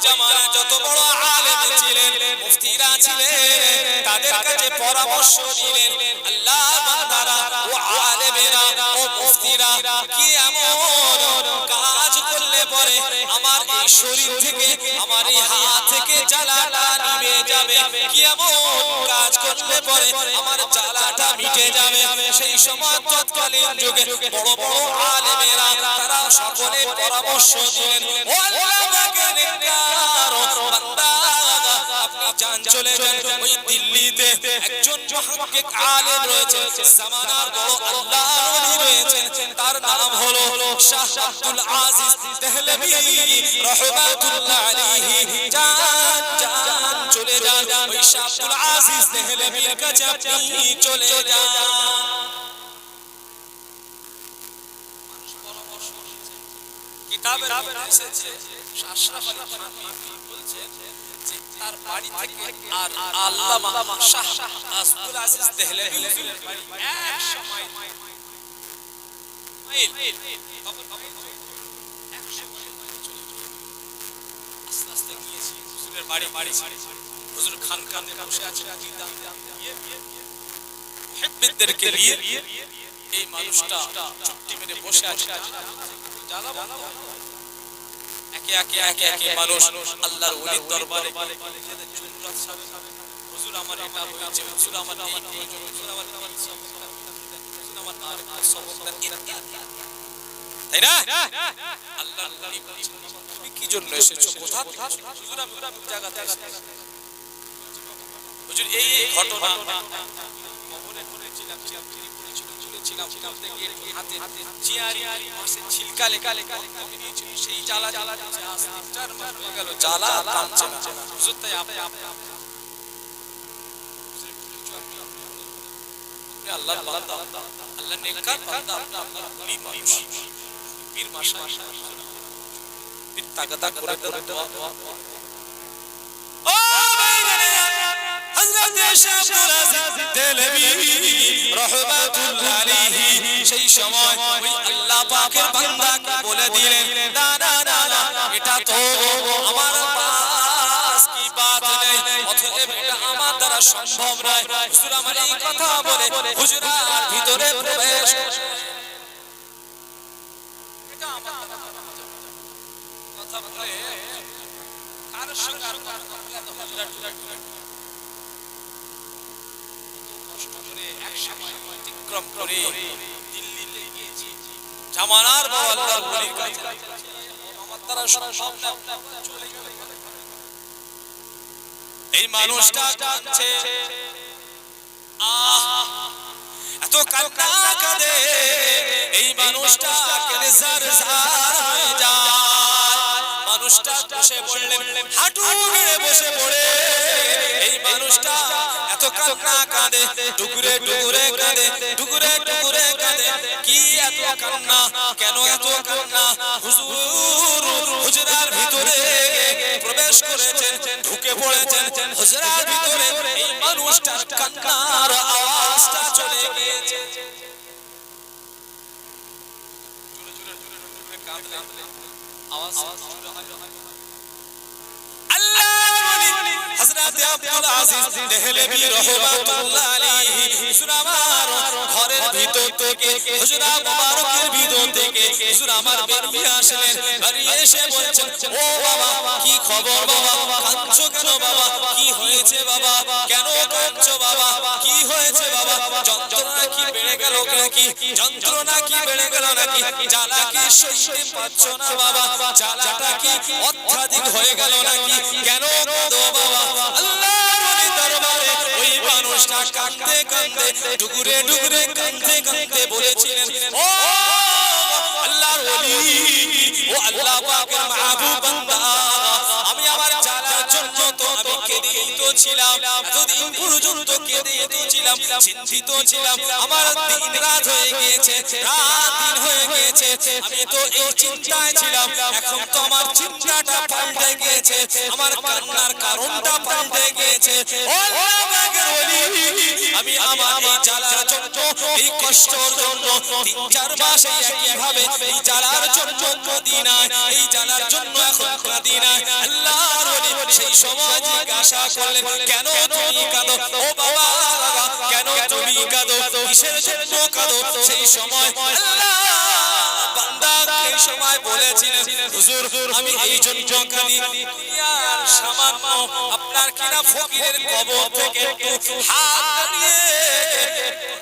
জামানায় যত বড় আলেম ছিলেন, মুফতিরা ছিলেন, তাদের কাছে পরামর্শ নিলেন, আল্লাহর বান্দারা ও আলেমেরা ও মুফতিরা, কি এমন কাজ করলে পরে আমার এই শরীর থেকে, আমার এই হাত থেকে জ্বালাটা নিভে যাবে, কি এমন কাজ করলে পরে আমার জ্বালাটা মিটে যাবে। সেই সময় তৎকালীন যুগে বড় বড় আলেমেরা তারা সকলে পরামর্শ দিলেন, ও আল্লাহ পাকের নেককার বান্দা, আপনি যান চলে যান ওই দিল্লিতে একজন মুহাক্কিক আলেম রয়েছে, জামানার বড় আল্লাহর ওলি রয়েছে, তার নাম হলো শাহ আব্দুল আজিজ দেহলভী রাহমাতুল্লাহ আলাইহি। যান যান চলে যান ওই শাহ আব্দুল আজিজ দেহলভীর কাছে আপনি চলে যান। কিতাবের মধ্যে এসেছে আশরাফ আলী থানভী বলছেন যে তার বাড়ি থেকে আর আল্লামা শাহ আব্দুল আজিজ দেহলভী এক সময় আস্তে আস্তে গিয়েছি হুজুরের বাড়ি, হুজুর খানকাতে বসে আছেন, মুহিব্বিনদেরকে নিয়ে এই মানুষটা চুপটি মেরে বসে আছে। একে একে মানুষ আল্লাহর ওলির দরবারে হুজুর আমার এটা হয়েছে, হুজুর আমার এই প্রয়োজন, হুজুর আমার তাই না? আল্লাহর ওলি বলছেন, তুমি কি জন্য এসেছো, কোথা থেকে? হুজুর আমি জায়গাতে এসেছি, হুজুর এই ঘটনা কবরে পড়েছিলাম, ছিলাম করতে গিয়ে হাতে চিয়ারি মাসে ছিলকা লেখা নিয়েছিল, সেই জ্বালা দিচ্ছে, আজ 3-4 মাস হয়ে গেল জ্বালা থামছে না। হুজুর তাই আপনি আল্লাহর বান্দা, আল্লাহর নেককার বান্দা, আপনার ওলি মানুষ, পীর মাশাআল্লাহ, পীর তাগাদা করে দোয়া। ও ভাইজানে, হযরত শাহ আব্দুল আজিজ দেহলভী রাহমাতুল্লাহ আলাইহি সেই সময় ওই আল্লাহ পাকের বান্দাকে বলে দিলেন, না না না না, এটা তো আমার পাস কি বাত নেই, অতএব এটা আমার দ্বারা সম্ভব নয়। হুজুর আমার এই কথা বলে হুজুরার ভিতরে প্রবেশ, এটা আমার কথা বলে কার সঙ্গে আর কথা বলে তো হুজুরার কষ্ট করে এক সময় অতিক্রম করে দিল্লিতে গিয়েছি, জামানার বড় আল্লাহর ওলির কাছে, আমার দ্বারা সম্ভব না, চলে গেল। এই মানুষটা কাঁদছে, এত কান্না কাঁদে, এই মানুষটা কেঁদে জারজার হয়ে যায়। মানুষটা বসে পড়লেন, হাঁটু গেড়ে বসে পড়ে, এই মানুষটা এত কান্না কাঁদে, টুকরে টুকরে কাঁদে, টুকরে টুকরে কাঁদে। কি এত কান্না, কেন এত কান্না? হুজুর হুজরার ভিতরে প্রবেশ করেছেন, ঢুকে পড়েছেন হুজরার ভিতরে, এই মানুষটার কান্নার আওয়াজটা চলে গিয়েছে। আওয়াজ হযরত আব্দুল আজিজ দেহলভী রাহমাতুল্লাহ আলাইহি হুজুর আমার ঘরের ভিতর থেকে, হুজুর মুবারকের ভিতর থেকে হুজুর আমার বেরিয়ে আসলেন, বেরিয়ে এসে বলছেন, ও বাবা কি খবর বাবা, কাঁদছো কেন বাবা, কি হয়েছে বাবা, কেন কাঁদছো বাবা, কি হয়েছে বাবা, যন্ত্রণা কি বেড়ে গেল নাকি, যন্ত্রণা কি বেড়ে গেল নাকি, জ্বালা কি সইতে পারছো না বাবা, জ্বালাটা কি অত্যাধিক হয়ে গেল নাকি, কেন কাঁদো বাবা? আল্লাহর ওলি দরবারে ওই মানুষটা কাঁদতে কাঁদতে, টুকরে টুকরে কাঁদতে কাঁদতে বলেছিলেন, ও আল্লাহর ওলি, ও আল্লাহ পাকের মাহবুব বান্দা, আমি আমার জ্বালার জন্য তো আমি কেঁদেই তো ছিলাম, এতদিন পর্যন্ত কেঁদেই তো ছিলাম, চিন্তিত ছিলাম, আমার দিন রাত হয়ে গিয়েছে, রাত দিন হয়ে গিয়েছে, আমি তো এই চিন্তায় ছিলাম, এখন তো আমার চিন্তাটা পাল্টে গিয়েছে, আমার কান্নার কারণটা পাল্টে গিয়েছে। ও আল্লাহ পাকের ওলি, আমি আমার এই জ্বালার জন্য, এই কষ্টের জন্য 3-4 মাস এইভাবে এই জ্বালার জন্য কাঁদি না, এই জ্বালার জন্য এখন কাঁদি না। আল্লাহর ওই সময় জিজ্ঞাসা করলেন কেন তুমি কাঁদো ও বাবা কেন তুমি কাঁদো কিসের জন্য কাঁদো সেই সময় আল্লাহ বান্দা এই সময় বলেছিলেন হুজুর আমি এই জন্য কাঁদি দুনিয়ার সামান্য আপনার কিনা ফকিরের কবর থেকে একটু হাত নিয়ে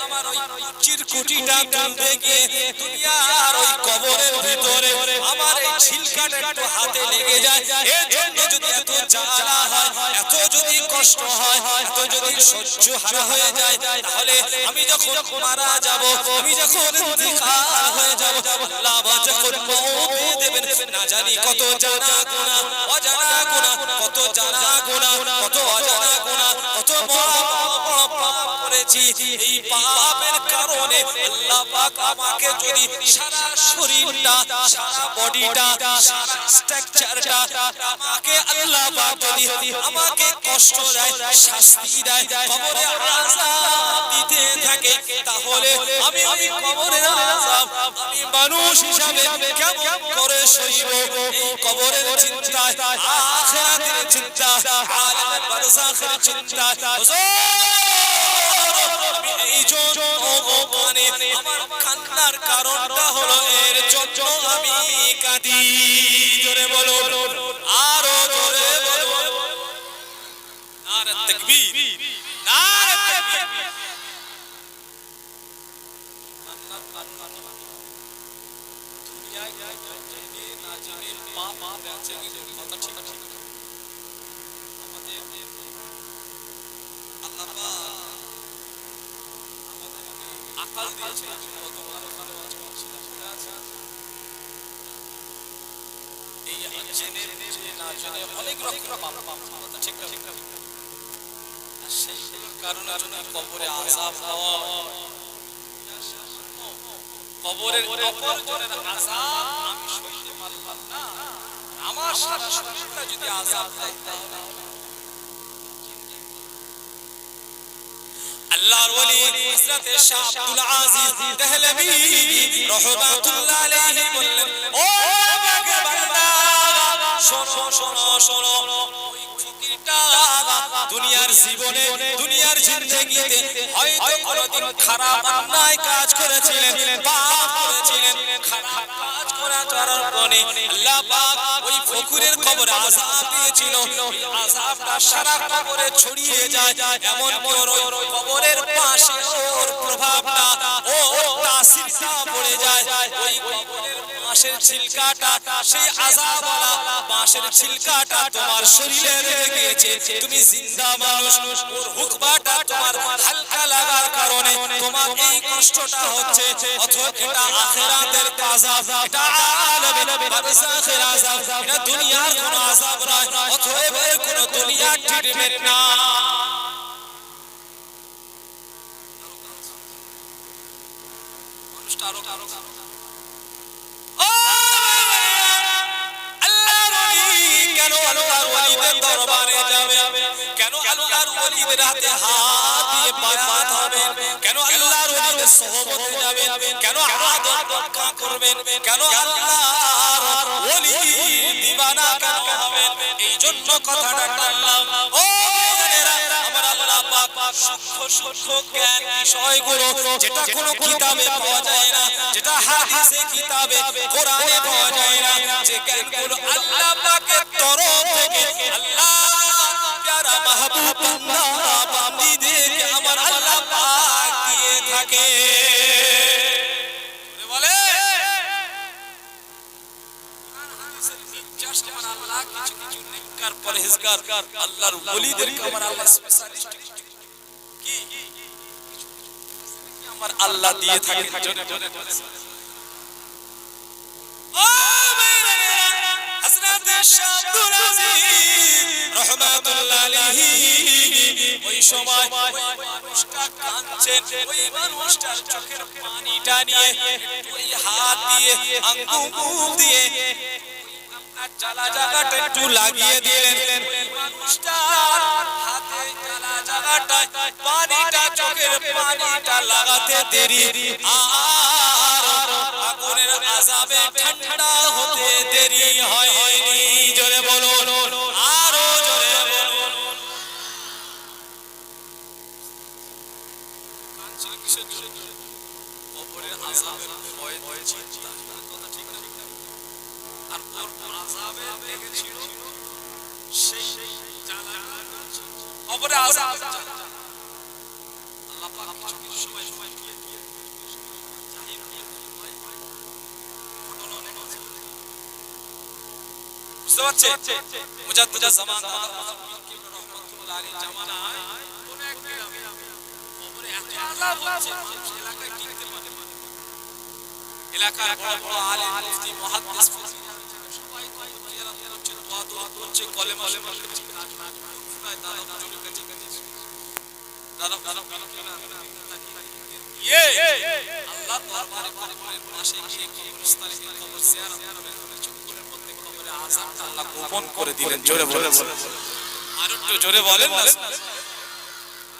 আমার ওই চিরকুটিটা তুলতে গিয়ে দুনিয়ার ওই কবরের ভিতরে আমার এই ছিলকাটা একটু হাতে লেগে যায় এর জন্য যদি এত জ্বালা হয় এত যদি কষ্ট হয় এত যদি সহ্য হারা হয়ে যায় তাহলে আমি যখন মারা যাব আমি যখন ইন্তিকাল হয়ে যাব আল্লাহ যখন মওত দেবেন না জানি কত জানা গুনাহ অজানা গুনাহ কত জানা গুনাহ কত অজানা গুনাহ কত বড় বড় পাপ করেছি এই পাপের কারণে আল্লাহ পাক আমাকে যদি সারা শরীরটা সারা বডিটা সারা স্ট্রাকচারটা আমাকে আল্লাহ পাক যদি আমাকে কষ্ট দেয় শাস্তি দেয় কবরে আযাব দিতে থাকে তাহলে আমি ওই কবরের আযাব আমি মানুষ হিসাবে কেমন করে সইব এই কবরের চিন্তা আখিরাতের চিন্তা আলামের বারযাখের চিন্তা এই জন্য ওখানে আমার কান্নার কারণটা হলো এর জন্য আমি কাঁদি জোরে বলো আরো জোরে বলো নারে তাকবীর নারে তাকবীর দুনিয়ায় জেনে না জেনে পাপ আছে কিন্তু কথা ঠিক ঠিক আমাদের আল্লাহ আকাল দিয়েছে গতবার ওখানে ওয়াজ করছিলাম মনে আছে এই জেনে না জেনে অনেক রকম পাপ কথা ঠিক ঠিক আর সেই কারণে জন্য কবরে আযাব হওয়া কবরের অপরজনের আযাব আমি সইতে পারলাম না আমার সারা শরীরটা যদি আযাব দেয় তাহলে আল্লাহর ওলি হযরত শাহ আব্দুল আজিজ দেহলভী রাহমাতুল্লাহ আলাইহি বললেন ও বাগে বান্দা শোনো শোনো শোনো ওই ফকিরটা দুনিয়ার জীবনে দুনিয়ার জিন্দেগিতে হয়তো কোনদিন খারাপ অন্যায় কাজ করেছিলেন পাপ করেছিলেন খারাপ কাজ করার কারণে আল্লাহ পাক ওই ফকিরের কবরে আযাব দিয়েছিল আযাবটা সারা কবরে ছড়িয়ে যায় এমন কি ওর কবরের পাশে ওর প্রভাবটা ও তাসিরটা পড়ে যায় ওই কবরের বাঁশের ছিলকাটা সেই আযাবওয়ালা বাঁশের ছিলকাটা তোমার শরীরে লেগে গেছে তুমি জিন্দা মানুষ ওর হুকমাটা তোমার হালকা লাগার কারণে তোমার এই কষ্টটা হচ্ছে অথবা এটা আখিরাতের আযাব এটা আলামে বারযাখের আযাব এটা দুনিয়ার কোনো আযাব নয় অথবা এর কোনো দুনিয়ার ট্রিটমেন্ট না মানুষটা আরো কেন আল্লাহর ওলিদের দরবারে যাবে কেন আল্লাহর ওলিদের হাতে হাত দিয়ে বায়াত হবে কেন আল্লাহর ওলিদের সোহবতে যাবে কেন আদব রক্ষা করবেন কেন আল্লাহর ওলি দিওয়ানা কেন হবেন এই জন্য কথাটা টানলাম ও ভাইয়েরা আমার আল্লাহ পাক সূক্ষ্ম সূক্ষ্ম জ্ঞান বিষয়গুলো যেটা কোনো কিতাবে পাওয়া যায় না যেটা হাদিসে কিতাবে কোরআনে পাওয়া যায় না যে জ্ঞানগুলো আল্লাহ পাকের তরফ থেকে আল্লাহ প্যারা মাহবুব বান্দা বান্দীদেরকে আমার আল্লাহ পাক দিয়ে থাকে বলে কোরআন হাদিসের নির্যাস আমার আল্লাহ কিছু কিছু নেককার পরহেজগার আল্লাহর ওলিদেরকে আমার আল্লাহ স্পেশালিস্ট কি আমার আল্লাহ দিয়ে থাকে জোরে জোরে ও ভাইরা হযরত শাহ আব্দুল আজিজ রাহমাতুল্লাহ আলাইহি ওই সময় ওই মানুষটা কাঁদছেন ওই মানুষটার চোখের পানিটা নিয়ে ওই হাত দিয়ে আঙ্গুল দিয়ে আপনার জ্বালা জায়গাটা একটু লাগিয়ে দিলেন ওই মানুষটার হাতে জ্বালা জায়গাটায় পানিটা চোখের পানিটা লাগাতে দেরি আর আগুনের আযাবে ঠান্ডা হতে দেরি হয়নি জোরে বলো আরো জোরে আর ওর আযাবে লেগেছিল সেই জ্বালা কবরে আযাব আল্লাহ পাক কিছু কিছু সময় দিয়ে জাহির হয় ঘটনা অনেক আছে বুঝতে পারছেন মুজাদ্দিদ জামান রহমাতুল্লাহ আলাইহি জামানায় কোন এক গ্রামে কবরে এত আযাব হচ্ছে মানুষ এলাকায় টিকতে পারে না এলাকার বড় বড় আলেম মুফতি মুহাদ্দিস সবাই জিয়ারত করছে দোয়া করছে কলেমা পড়ছে প্রায় দাদা হুজুরের কাছে দাদা আল্লাহ দরবারে কবরের পাশে গিয়ে কবরস্থানে কবর জিয়ারত করে চুপকরের মধ্যে কবরে আযাবটা আল্লাহ গোপন করে দিলেন জোরে বলেন আর একটু জোরে বলেন না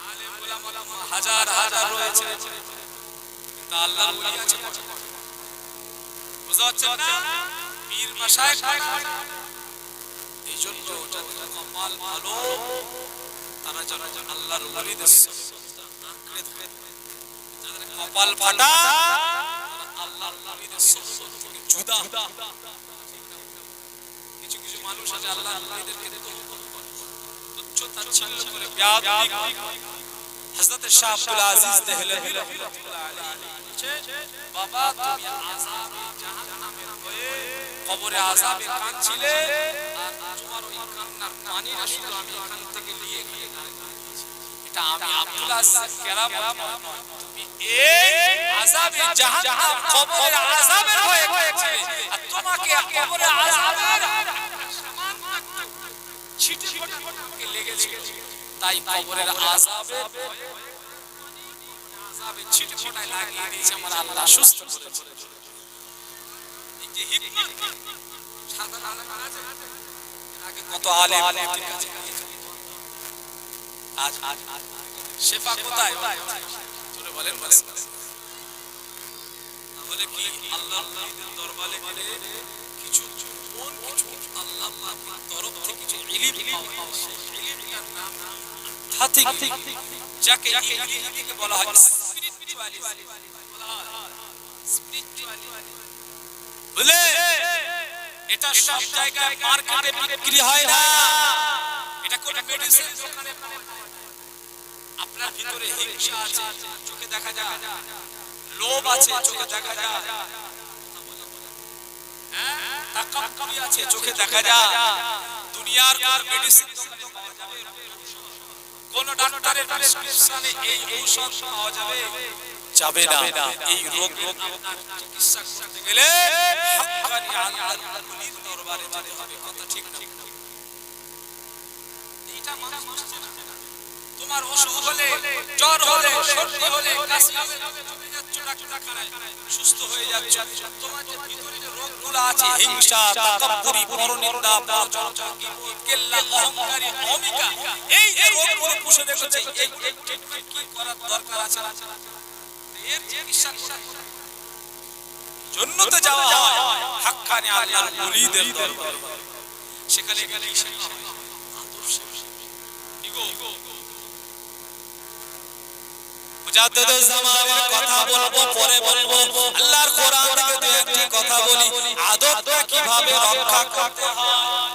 আলেম উলামা হাজার হাজার রয়েছে কিন্তু আল্লাহর ওলি আছে বুঝতে পারছেন না পীর মাশায়েখ এই জন্য যাদের কপাল ভালো তারা যেন আল্লাহর ওলিদের সুন্নাত আঁকড়ে ধরে যাদের কপাল ফাটা তারা আল্লাহর ওলিদের সুন্নাত থেকে জুদা কিছু কিছু মানুষ আছে আল্লাহর ওলিদেরকে তুচ্ছ তাচ্ছিল্য করে বেয়াদবি হযরত শাহ আব্দুল আজিজ দেহলভী রাহমাতুল্লাহ আলাইহি বাবা তুমি আযাবে জাহান্নামের ভয়ে কবরে আযাবে কাঁদছিলে আর তোমার ওই কান্নার পানিটা শুধু আমি এখান থেকে নিয়ে গিয়ে এটা আমি আব্দুল আজিজ কেরামত নয় তুমি এই আযাবে জাহান্নাম কবরে আযাবের ভয়ে কাঁদছিলে আর তোমাকে কবরে আযাবের সামান্য ছিটে ফোঁটা লেগেছে তাই কবরের আযাবের ভয়ে আযাবে ছিটে ফোঁটা লাগিয়ে দিয়েছে আমার আল্লাহ সুস্থ করেছে এই যে হিকমত সাধারণ আলেম আছে এর আগে কত আলেম ঠিক আছে আজ শেফা কোথায় জোরে বলেন তাহলে কি আল্লাহর ওলিদের দরবারে গেলে কিছু কোন কিছু আল্লাহ পাকের তরফ থেকে কিছু ইলম পাওয়া যায় সেই ইলমটার নাম হাতি যাকে ইংরেজিতে বলা হয় স্পিরিচুয়ালিটি বলে এটা সব জায়গায় মার্কেটে বিক্রি হয় না এটা কোন মেডিসিন দোকানে পাওয়া যায় আপনার ভিতরে হিংসা আছে চোখে দেখা যায় লোভ আছে চোখে দেখা যায় হ্যাঁ তাকাব্বুরি আছে চোখে দেখা যায় দুনিয়ার কোন মেডিসিন দোকানে পাওয়া যাবে কোন ডাক্তারের প্রেসক্রিপশনে এই ঔষধ পাওয়া যাবে না এই রোগ আপনার চিকিৎসা করতে গেলে হাক্কানি আল্লাহর ওলির দরবারে যেতে হবে কথা ঠিক না এইটা মানুষ বুঝছে না তোমার অসুখ হলে জ্বর হলে সর্দি হলে কাশি হলে তুমি যাচ্ছ ডাক্তারখানায় সুস্থ হয়ে যাচ্ছ তোমার যে ভিতরে যে রোগগুলো আছে হিংসা তাকাব্বুরি পরনিন্দা পরচর্চা কিবর কেল্লা অহংকারী অহমিকা এই যে রোগগুলো পুষে রেখেছে এই ট্রিটমেন্ট কি করার দরকার আছে এর চিকিৎসা করার জন্য তো যাওয়া হয় হাক্কানি আল্লাহর ওলিদের দরবারে সেখানে গেলে আদর্শ ইগো মুজাদ্দিদ জামানের কথা বলবো পরে বলবো আল্লাহর কোরআন থেকে দুই একটি কথা বলি আদবটা কিভাবে রক্ষা করতে হয়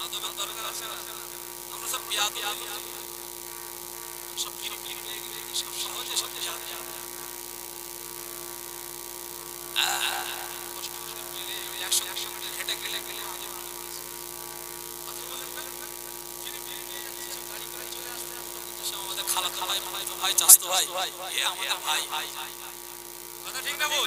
আদবের দরকার আছে না আমরা সব বিয়াদব সব ফিরি সব সহজে সব বিয়াদব কষ্ট করে পেলে 100 মিনিট হেঁটে গেলে খালা খালা ভাই চাস্তো ভাই এ আমাদের ভাই কথা ঠিক না বল